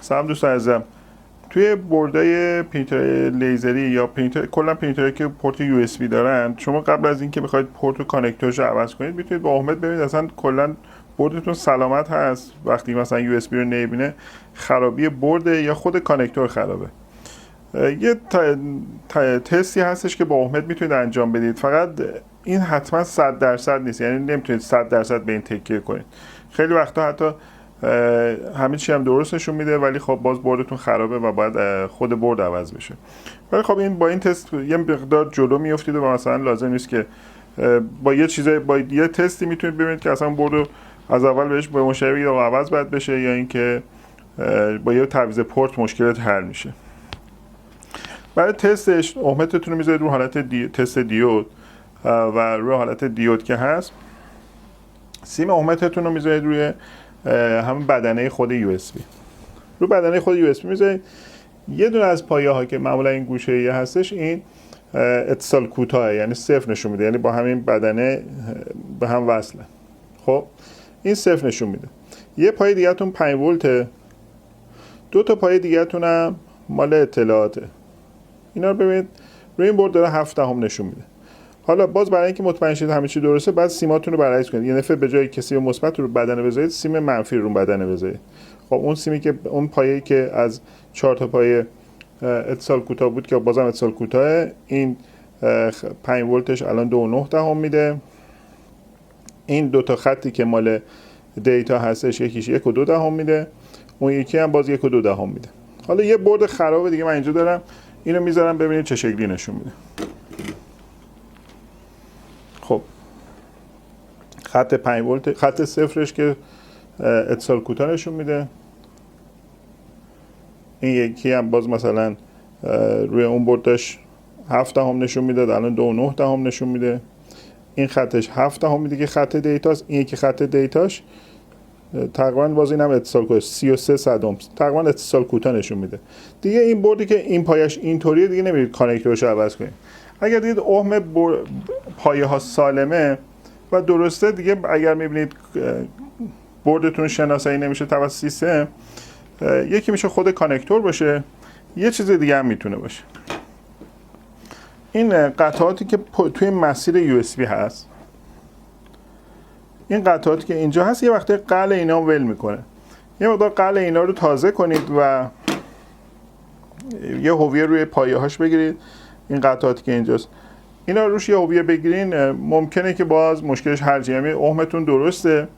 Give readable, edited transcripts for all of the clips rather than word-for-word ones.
سلام دوستان عزیزم. توی بردای پرینتر لیزری یا پرینتر کلا پرینترهایی که پورت یو اس بی دارن، شما قبل از اینکه بخواید پورت و کانکتورش رو عوض کنید میتونید با احمد ببینید اصلا کلا بردتون سلامت هست. وقتی مثلا یو اس بی رو نمیبینه خرابی برد یا خود کانکتور خرابه. یه تستی هستش که با احمد میتونید انجام بدید، فقط این حتما 100% نیست، یعنی نمیتونید 100% به این تکیه کنید. خیلی وقتا حتی همه چی هم درست نشون میده ولی خب باز بردتون خرابه و باید خود برد عوض بشه. ولی خب این با این تست یه مقدار جلو میافتید و مثلا لازم نیست که با یه تستی میتونید ببینید که اصلا برد رو از اول بهش به مشتری بگید آقا عوض باید بشه، یا اینکه با یه تعویض پورت مشکلات حل میشه. برای تستش احمدتون رو میذارید رو حالت تست دیود و روی حالت دیود که هست سیم احمدتون رو میذارید روی همون بدنه خود یو اس بی. رو بدنه خود یو اس بی میذارید. یه دونه از پایه ها که معمولا این گوشه ای هستش این اتصال کوتاه، یعنی صفر نشون میده، یعنی با همین بدنه به هم وصله. خب این صفر نشون میده. یه پایه دیگه تون 5 ولته، دو تا پایه دیگه تون هم مال اطلاعاته. اینا رو ببینید روی این برد داره 7 دهم نشون میده. حالا باز برای اینکه مطمئن شید همه چی درسته بعد سیماتون رو برعکس کنید، یعنی به جای که سیم مثبت رو بدنه بذارید سیم منفی رو بدنه بذارید. خب اون سیمی که اون پایه‌ای که از 4 تا پایه اتصال کوتاه بود که بازم اتصال کوتاه، این 5 ولتش الان 2.9 دهم میده. این دو تا خطی که مال دیتا هستش یکیش 1.2 دهم میده، اون یکی هم باز 1.2 دهم میده. حالا یه برد خرابه دیگه من اینجا دارم، اینو میذارم ببینید چه شکلی نشون میده. خب خط 5 ولت، خط صفرش که اتصال کوتاه نشون میده. این یکی هم باز مثلا روی اون برد داشت 7 دهم نشون میداد، الان 2.9 دهم نشون میده. این خطش 7 دهم میده که خط دیتاست. این یکی خط دیتاش تقریبا باز اینم اتصال کوتاه 33 صدم تقریبا اتصال کوتاه نشون میده. دیگه این بردی که این پایش اینطوریه دیگه نمیرید کانکتورش رو عوض کنید. اگر دیدید احم پایه ها سالمه و درسته دیگه، اگر میبینید بردتون شناسایی نمیشه توسط سیستم، یکی میشه خود کانکتور باشه، یه چیز دیگه هم میتونه باشه. این قطعاتی که توی مسیر یو اس بی هست، این قطعاتی که اینجا هست یه وقتی قلع اینا ول میکنه. یه مقدار قلع اینا رو تازه کنید و یه هویه روی پایه هاش بگیرید. این قطعاتی که اینجاست اینا روش یه هویه بگیرین، ممکنه که باز مشکلش حل شه، یعنی احمتون درسته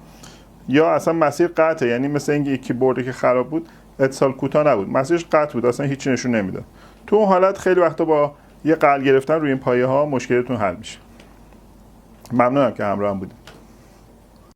یا اصلا مسیر قطعه، یعنی مثل اینکه یکی برده که خراب بود اتصال کوتاه نبود، مسیرش قطع بود، اصلا هیچی نشون نمیداد. تو اون حالت خیلی وقتا با یه قلع گرفتن روی این پایه ها مشکلتون حل میشه. ممنونم که همراه هم بودید.